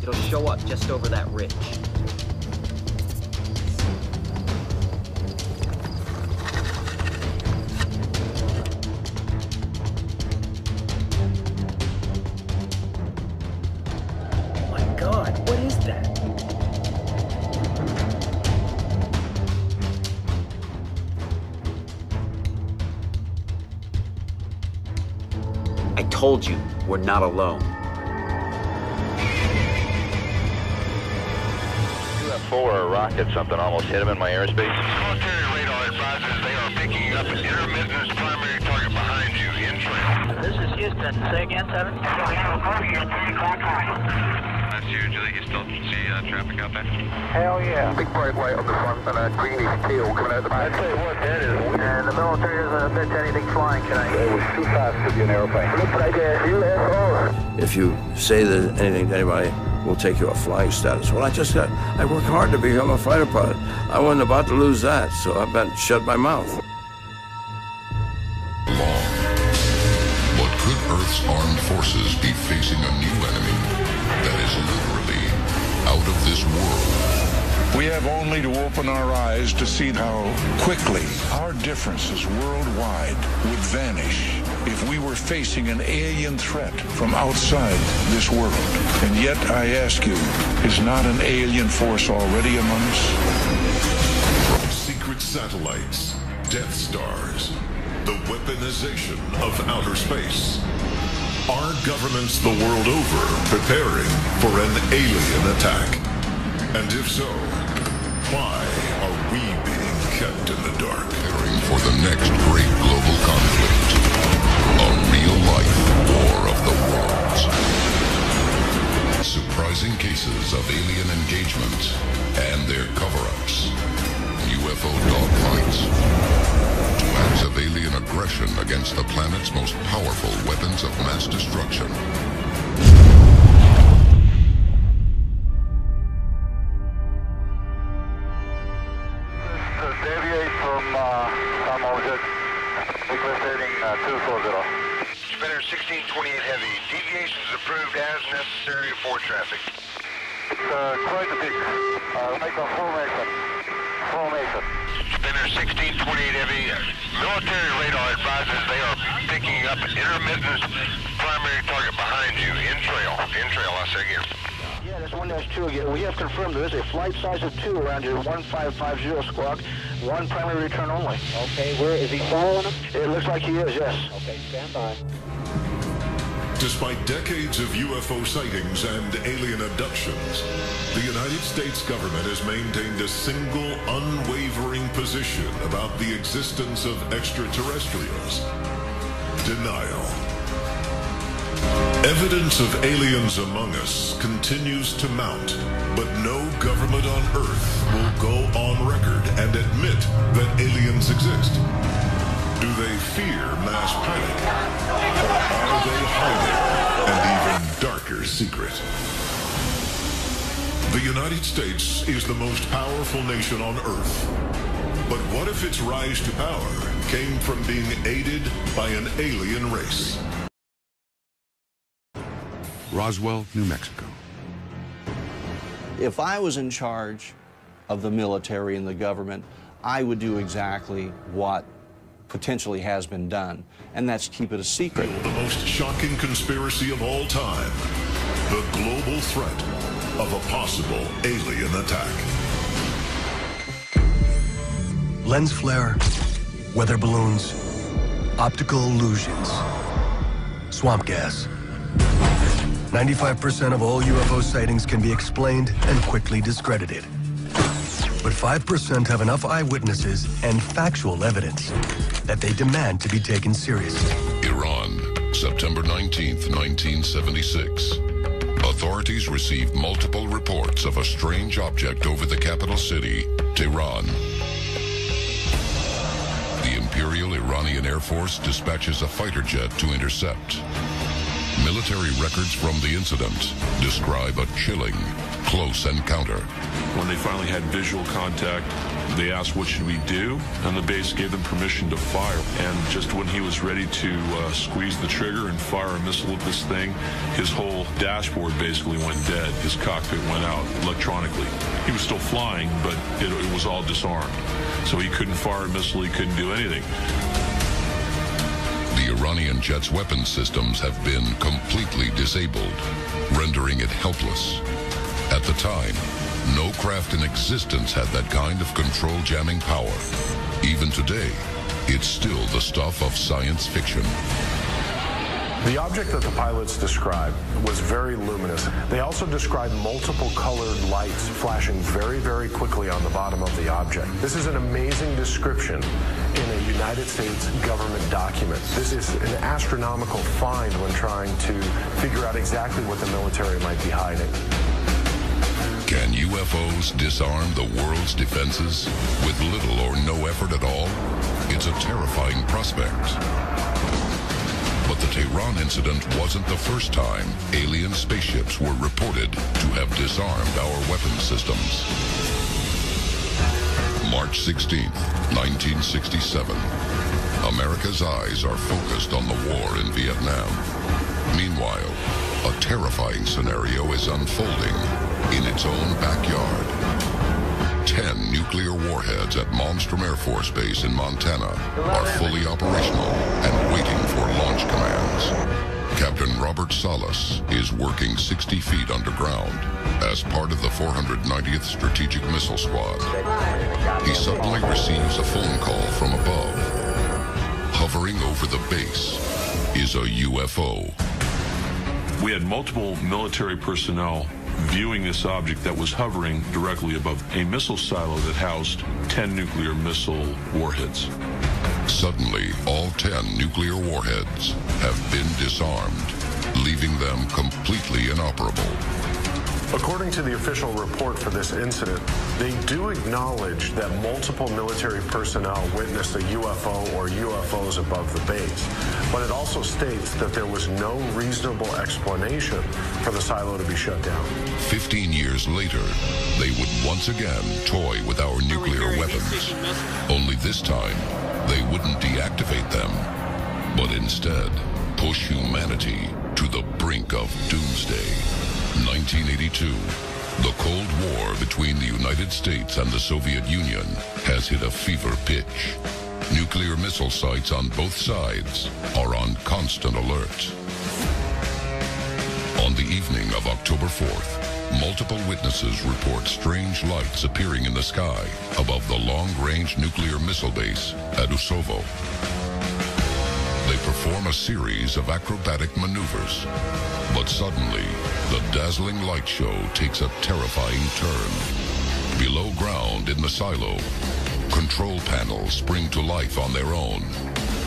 It'll show up just over that ridge. Oh my God, what is that? I told you, we're not alone. UFO or a rocket, something almost hit him in my airspace. Military radar advises they are picking up an intermittent primary target behind you in trail. This is Houston. Say again, 7? That's you, Julie. You still see traffic out there? Hell yeah. Big bright light on the front and a greenish tail coming out the back. I tell you what, that is weird. And the military doesn't admit to anything flying tonight. It was too fast to be an airplane. Looks like a UFO. If you say that anything to anybody, we'll take you off flying status. Well, I worked hard to become a fighter pilot. I wasn't about to lose that, so I better shut my mouth. Long. But could Earth's armed forces be facing a new enemy that is literally out of this world? We have only to open our eyes to see how quickly our differences worldwide would vanish if we were facing an alien threat from outside this world. And yet, I ask you, is not an alien force already among us? From secret satellites, Death Stars, the weaponization of outer space. Are governments the world over preparing for an alien attack? And if so, why are we being kept in the dark? Preparing for the next great global conflict. A real-life war of the worlds. Surprising cases of alien engagement and their cover-ups. UFO dogfights. To acts of alien aggression against the planet's most powerful weapons of mass destruction. Deviate from Ocean. Requesting 240. Spinner 1628 heavy. Deviations approved as necessary for traffic. It's quite a big. Make a formation. Formation. Spinner 1628 heavy. Military radar advises they are picking up an intermittent primary target behind you in trail. In trail, I say again. Yeah, that's 1-2 again. We have confirmed there is a flight size of 2 around your 1550 squawk. One primary return only. Okay, where is he following him? It looks like he is, yes. Okay, stand by. Despite decades of UFO sightings and alien abductions, the United States government has maintained a single, unwavering position about the existence of extraterrestrials. Denial. Evidence of aliens among us continues to mount, but no government on Earth will go on record and admit that aliens exist. Do they fear mass panic? Or are they hiding an even darker secret? The United States is the most powerful nation on Earth. But what if its rise to power came from being aided by an alien race? Roswell, New Mexico. If I was in charge of the military and the government, I would do exactly what potentially has been done, and that's keep it a secret. The most shocking conspiracy of all time, the global threat of a possible alien attack. Lens flare, weather balloons, optical illusions, swamp gas. 95% of all UFO sightings can be explained and quickly discredited. But 5% have enough eyewitnesses and factual evidence that they demand to be taken seriously. Iran, September 19th, 1976. Authorities received multiple reports of a strange object over the capital city, Tehran. The Imperial Iranian Air Force dispatches a fighter jet to intercept. Military records from the incident describe a chilling, close encounter. When they finally had visual contact, they asked, what should we do? And the base gave them permission to fire. And just when he was ready to squeeze the trigger and fire a missile at this thing, his whole dashboard basically went dead. His cockpit went out electronically. He was still flying, but it was all disarmed. So he couldn't fire a missile, he couldn't do anything. The Iranian jet's weapon systems have been completely disabled, rendering it helpless. At the time, no craft in existence had that kind of control jamming power. Even today, it's still the stuff of science fiction. The object that the pilots described was very luminous. They also described multiple colored lights flashing very, very quickly on the bottom of the object. This is an amazing description in a United States government document. This is an astronomical find when trying to figure out exactly what the military might be hiding. Can UFOs disarm the world's defenses with little or no effort at all? It's a terrifying prospect. But the Tehran incident wasn't the first time alien spaceships were reported to have disarmed our weapon systems. March 16th, 1967. America's eyes are focused on the war in Vietnam. Meanwhile, a terrifying scenario is unfolding in its own backyard. 10 nuclear warheads at Malmstrom Air Force Base in Montana are fully operational and waiting for launch commands. Captain Robert Salas is working 60 feet underground as part of the 490th Strategic Missile Squad. He suddenly receives a phone call from above. Hovering over the base is a UFO. We had multiple military personnel viewing this object that was hovering directly above a missile silo that housed 10 nuclear missile warheads. Suddenly, all 10 nuclear warheads have been disarmed, leaving them completely inoperable. According to the official report for this incident, they do acknowledge that multiple military personnel witnessed a UFO or UFOs above the base, but it also states that there was no reasonable explanation for the silo to be shut down. 15 years later, they would once again toy with our nuclear weapons. Only this time, they wouldn't deactivate them, but instead push humanity to the brink of doomsday. 1982, the Cold War between the United States and the Soviet Union has hit a fever pitch. Nuclear missile sites on both sides are on constant alert. On the evening of October 4th, multiple witnesses report strange lights appearing in the sky above the long-range nuclear missile base at Usovo. They perform a series of acrobatic maneuvers, but suddenly, the dazzling light show takes a terrifying turn. Below ground in the silo, control panels spring to life on their own.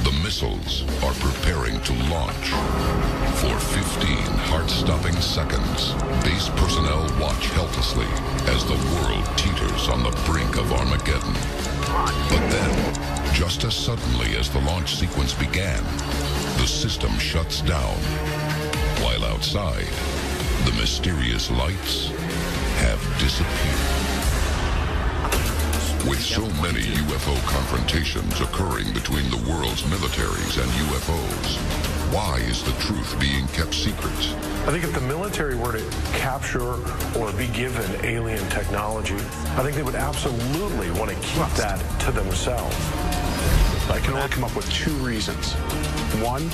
The missiles are preparing to launch. For 15 heart-stopping seconds, base personnel watch helplessly as the world teeters on the brink of Armageddon. But then, just as suddenly as the launch sequence began, the system shuts down. While outside, the mysterious lights have disappeared. With so many UFO confrontations occurring between the world's militaries and UFOs, why is the truth being kept secret? I think if the military were to capture or be given alien technology, I think they would absolutely want to keep that to themselves. I can only come up with two reasons. One,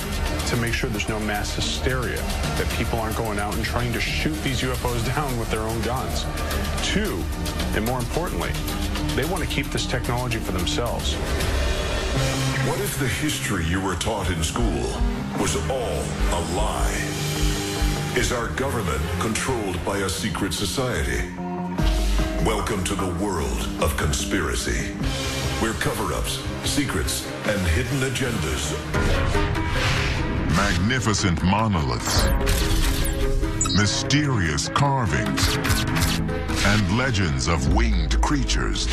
to make sure there's no mass hysteria, that people aren't going out and trying to shoot these UFOs down with their own guns. Two, and more importantly, they want to keep this technology for themselves. What if the history you were taught in school was all a lie? Is our government controlled by a secret society? Welcome to the world of conspiracy, where cover-ups, secrets, and hidden agendas. Magnificent monoliths, mysterious carvings, and legends of winged creatures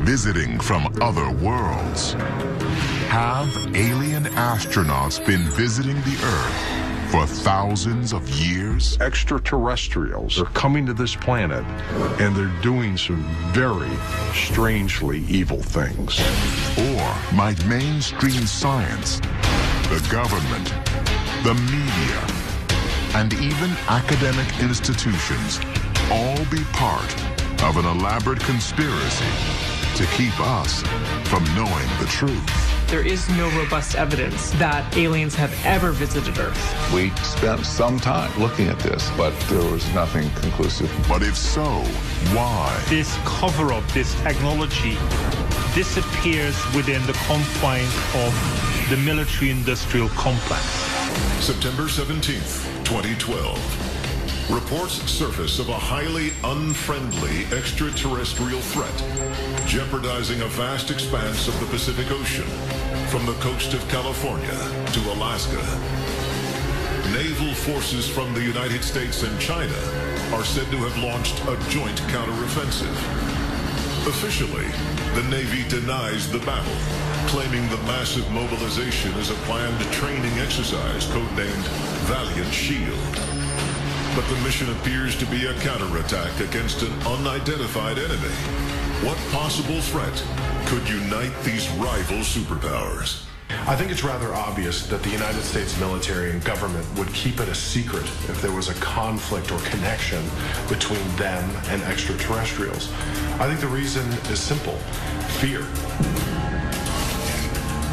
visiting from other worlds. Have alien astronauts been visiting the Earth for thousands of years? Extraterrestrials are coming to this planet, and they're doing some very strangely evil things. Or might mainstream science, the government, the media, and even academic institutions all be part of an elaborate conspiracy to keep us from knowing the truth? There is no robust evidence that aliens have ever visited Earth. We spent some time looking at this, but there was nothing conclusive. But if so, why? This cover-up, this technology, disappears within the confines of the military-industrial complex. September 17th, 2012. Reports surface of a highly unfriendly extraterrestrial threat, jeopardizing a vast expanse of the Pacific Ocean, from the coast of California to Alaska. Naval forces from the United States and China are said to have launched a joint counteroffensive. Officially, the Navy denies the battle, claiming the massive mobilization is a planned training exercise codenamed Valiant Shield. But the mission appears to be a counterattack against an unidentified enemy. What possible threat could unite these rival superpowers? I think it's rather obvious that the United States military and government would keep it a secret if there was a conflict or connection between them and extraterrestrials. I think the reason is simple: fear.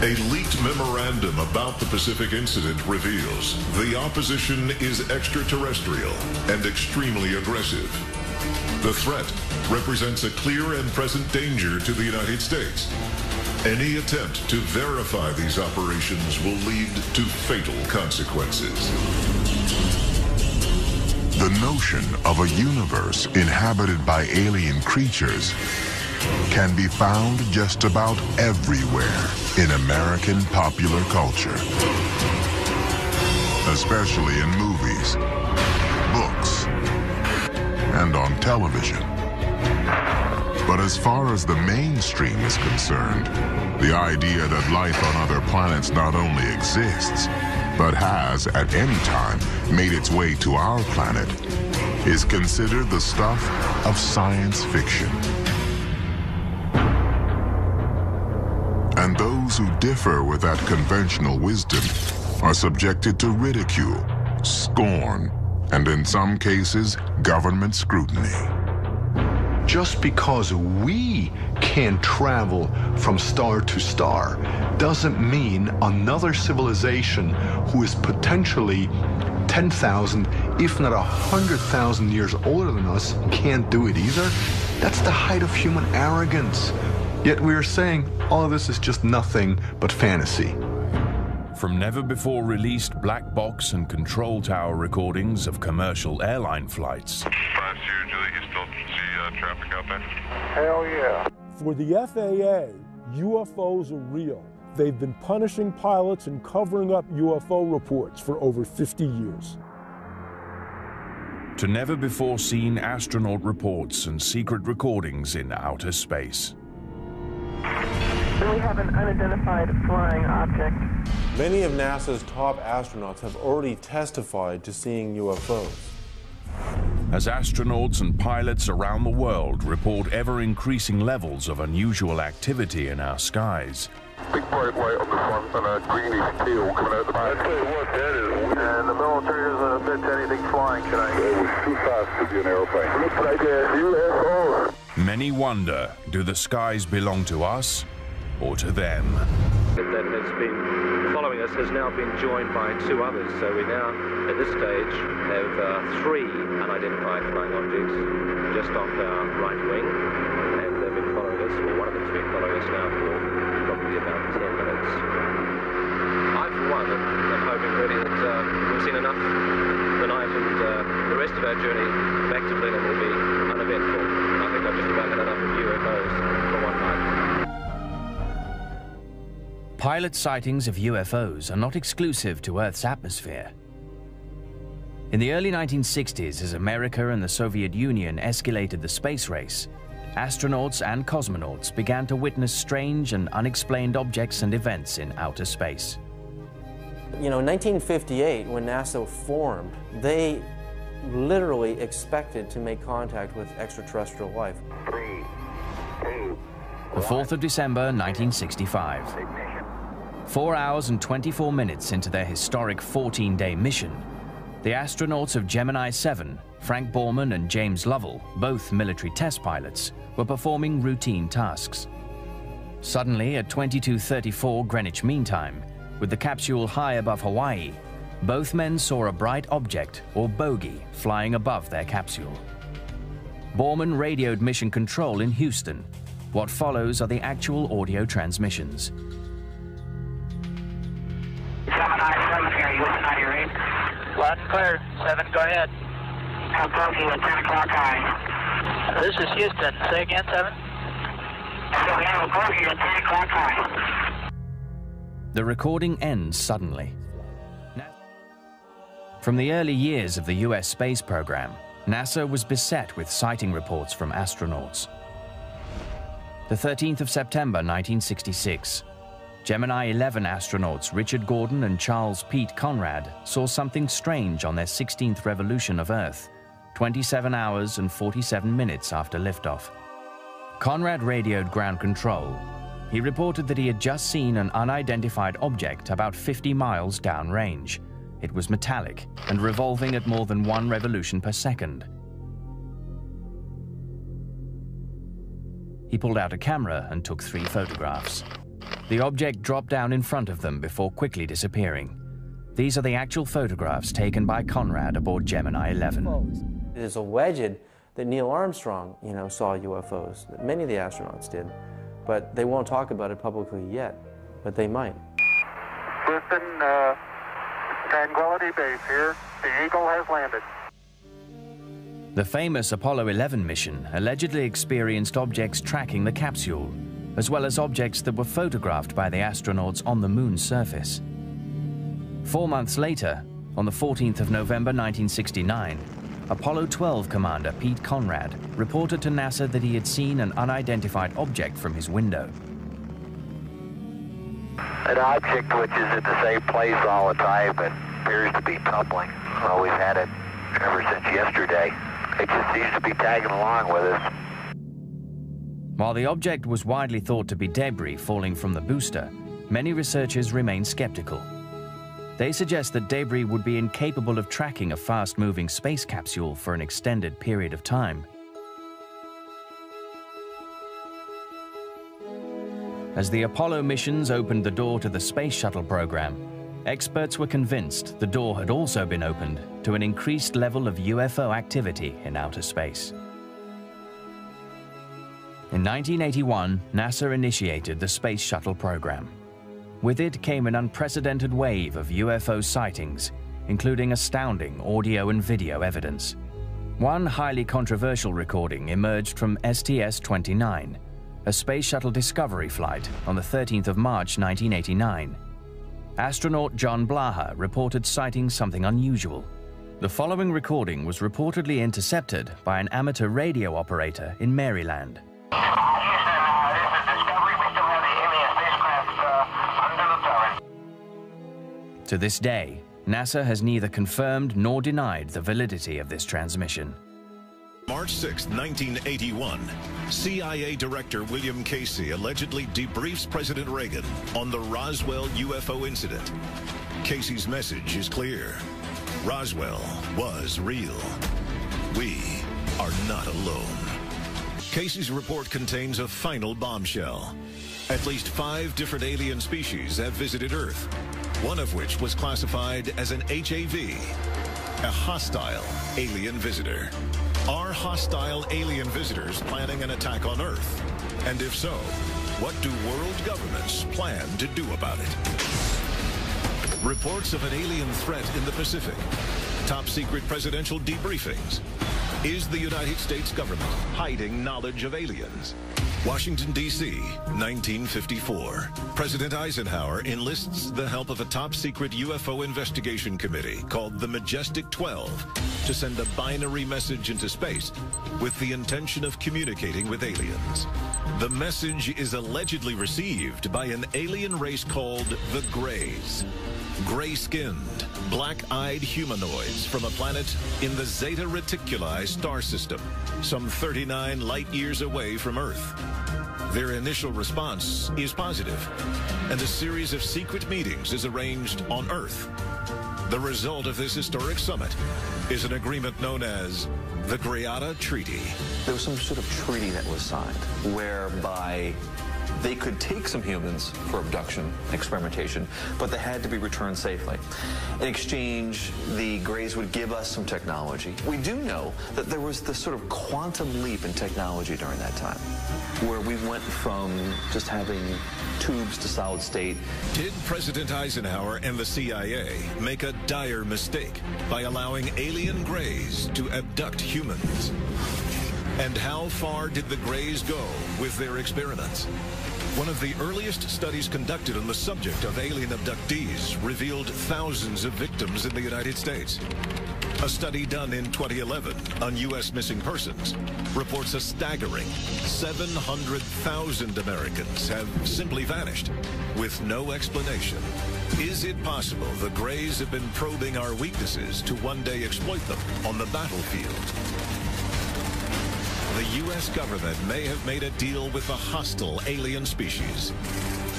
A leaked memorandum about the Pacific incident reveals the opposition is extraterrestrial and extremely aggressive. The threat represents a clear and present danger to the United States. Any attempt to verify these operations will lead to fatal consequences. The notion of a universe inhabited by alien creatures can be found just about everywhere in American popular culture, especially in movies, books, and on television. But as far as the mainstream is concerned, the idea that life on other planets not only exists, but has at any time made its way to our planet is considered the stuff of science fiction. And those who differ with that conventional wisdom are subjected to ridicule, scorn, and in some cases, government scrutiny. Just because we can travel from star to star doesn't mean another civilization who is potentially 10,000, if not 100,000 years older than us can't do it either. That's the height of human arrogance. Yet we are saying all of this is just nothing but fantasy. From never-before-released black box and control tower recordings of commercial airline flights. Fast here, Julie, you still see traffic out there? Hell yeah. For the FAA, UFOs are real. They've been punishing pilots and covering up UFO reports for over 50 years. To never-before-seen astronaut reports and secret recordings in outer space. We have an unidentified flying object. Many of NASA's top astronauts have already testified to seeing UFOs. As astronauts and pilots around the world report ever-increasing levels of unusual activity in our skies. Big bright light on the front and a greenish tail coming out the back. I'll tell you what, that is. And the military doesn't admit to anything flying tonight. It was too fast to be an airplane. Looks like a UFO. Many wonder, do the skies belong to us or to them? That has been following us has now been joined by two others. So we now, at this stage, have three unidentified flying objects just off our right wing. And they've been following us, or one of them's been following us now for probably about 10 minutes. I, for one, am hoping really that we've seen enough tonight and the rest of our journey back to Berlin will be uneventful. I think I've just about had enough of UFOs for one night. Pilot sightings of UFOs are not exclusive to Earth's atmosphere. In the early 1960s, as America and the Soviet Union escalated the space race, astronauts and cosmonauts began to witness strange and unexplained objects and events in outer space. You know, in 1958, when NASA formed, they literally expected to make contact with extraterrestrial life. 3, 2, The 4th of December, 1965. 4 hours and 24 minutes into their historic 14-day mission, the astronauts of Gemini 7, Frank Borman and James Lovell, both military test pilots, were performing routine tasks. Suddenly, at 22:34 Greenwich Mean Time, with the capsule high above Hawaii, both men saw a bright object, or bogey, flying above their capsule. Borman radioed Mission Control in Houston. What follows are the actual audio transmissions. 797 here, you listen on your read? Loud and clear. 7, go ahead. Approaching at 10 o'clock high. This is Houston. Say again, 7? So we have approaching at 10 o'clock high. The recording ends suddenly. From the early years of the US space program, NASA was beset with sighting reports from astronauts. The 13th of September 1966, Gemini 11 astronauts Richard Gordon and Charles Pete Conrad saw something strange on their 16th revolution of Earth, 27 hours and 47 minutes after liftoff. Conrad radioed ground control. He reported that he had just seen an unidentified object about 50 miles downrange. It was metallic and revolving at more than 1 revolution per second. He pulled out a camera and took 3 photographs. The object dropped down in front of them before quickly disappearing. These are the actual photographs taken by Conrad aboard Gemini 11. It is alleged that Neil Armstrong, saw UFOs. That many of the astronauts did, but they won't talk about it publicly yet, but they might. Listen, Tranquility Base here. The Eagle has landed. The famous Apollo 11 mission allegedly experienced objects tracking the capsule, as well as objects that were photographed by the astronauts on the moon's surface. 4 months later, on the 14th of November 1969, Apollo 12 commander Pete Conrad reported to NASA that he had seen an unidentified object from his window. An object which is at the same place all the time but appears to be tumbling. Well, we've had it ever since yesterday. It just seems to be tagging along with us. While the object was widely thought to be debris falling from the booster, many researchers remain skeptical. They suggest that debris would be incapable of tracking a fast-moving space capsule for an extended period of time. As the Apollo missions opened the door to the space shuttle program, experts were convinced the door had also been opened to an increased level of UFO activity in outer space. In 1981, NASA initiated the Space Shuttle program. With it came an unprecedented wave of UFO sightings, including astounding audio and video evidence. One highly controversial recording emerged from STS-29, a Space Shuttle Discovery flight on the 13th of March 1989. Astronaut John Blaha reported sighting something unusual. The following recording was reportedly intercepted by an amateur radio operator in Maryland. To this day, NASA has neither confirmed nor denied the validity of this transmission. March 6, 1981, CIA Director William Casey allegedly debriefs President Reagan on the Roswell UFO incident. Casey's message is clear. Roswell was real. We are not alone. Casey's report contains a final bombshell. At least 5 different alien species have visited Earth, one of which was classified as an HAV, a hostile alien visitor. Are hostile alien visitors planning an attack on Earth? And if so, what do world governments plan to do about it? Reports of an alien threat in the Pacific. Top secret presidential debriefings. Is the United States government hiding knowledge of aliens? Washington, D.C., 1954. President Eisenhower enlists the help of a top-secret UFO investigation committee called the Majestic 12 to send a binary message into space with the intention of communicating with aliens. The message is allegedly received by an alien race called the Greys. gray-skinned, black-eyed humanoids from a planet in the Zeta Reticuli star system, some 39 light-years away from Earth. Their initial response is positive, and a series of secret meetings is arranged on Earth. The result of this historic summit is an agreement known as the Greada Treaty. There was some sort of treaty that was signed whereby they could take some humans for abduction, experimentation, but they had to be returned safely. In exchange, the Greys would give us some technology. We do know that there was this sort of quantum leap in technology during that time, where we went from just having tubes to solid state. Did President Eisenhower and the CIA make a dire mistake by allowing alien Greys to abduct humans? And how far did the Greys go with their experiments? One of the earliest studies conducted on the subject of alien abductees revealed thousands of victims in the United States. A study done in 2011 on U.S. missing persons reports a staggering 700,000 Americans have simply vanished with no explanation. Is it possible the Greys have been probing our weaknesses to one day exploit them on the battlefield? The U.S. government may have made a deal with a hostile alien species,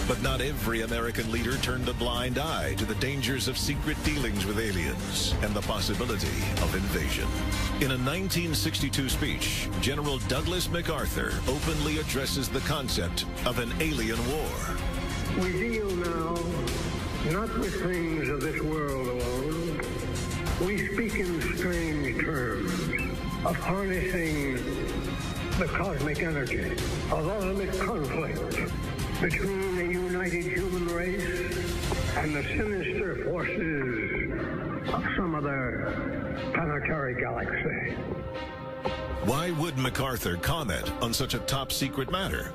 but not every American leader turned a blind eye to the dangers of secret dealings with aliens and the possibility of invasion. In a 1962 speech, General Douglas MacArthur openly addresses the concept of an alien war. We deal now not with things of this world alone. We speak in strange terms of harnessing the cosmic energy of ultimate conflict between the united human race and the sinister forces of some other planetary galaxy. Why would MacArthur comment on such a top-secret matter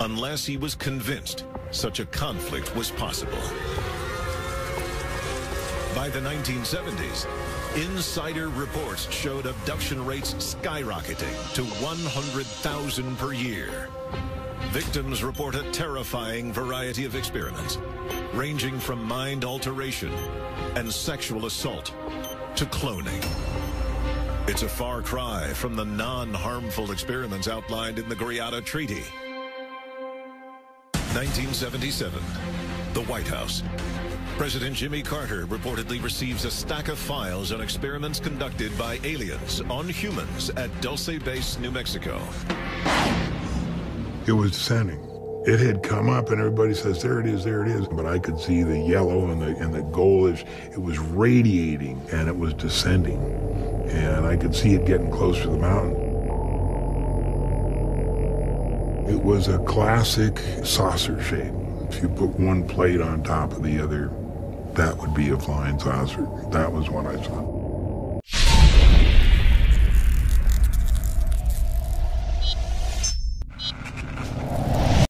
unless he was convinced such a conflict was possible? By the 1970s, insider reports showed abduction rates skyrocketing to 100,000 per year. Victims report a terrifying variety of experiments, ranging from mind alteration and sexual assault to cloning. It's a far cry from the non-harmful experiments outlined in the Greada Treaty. 1977, the White House. President Jimmy Carter reportedly receives a stack of files on experiments conducted by aliens on humans at Dulce Base, New Mexico. It was descending. It had come up and everybody says, there it is, there it is. But I could see the yellow and the goldish. It was radiating and it was descending. And I could see it getting close to the mountain. It was a classic saucer shape. If you put one plate on top of the other, that would be a flying saucer. That was what I saw.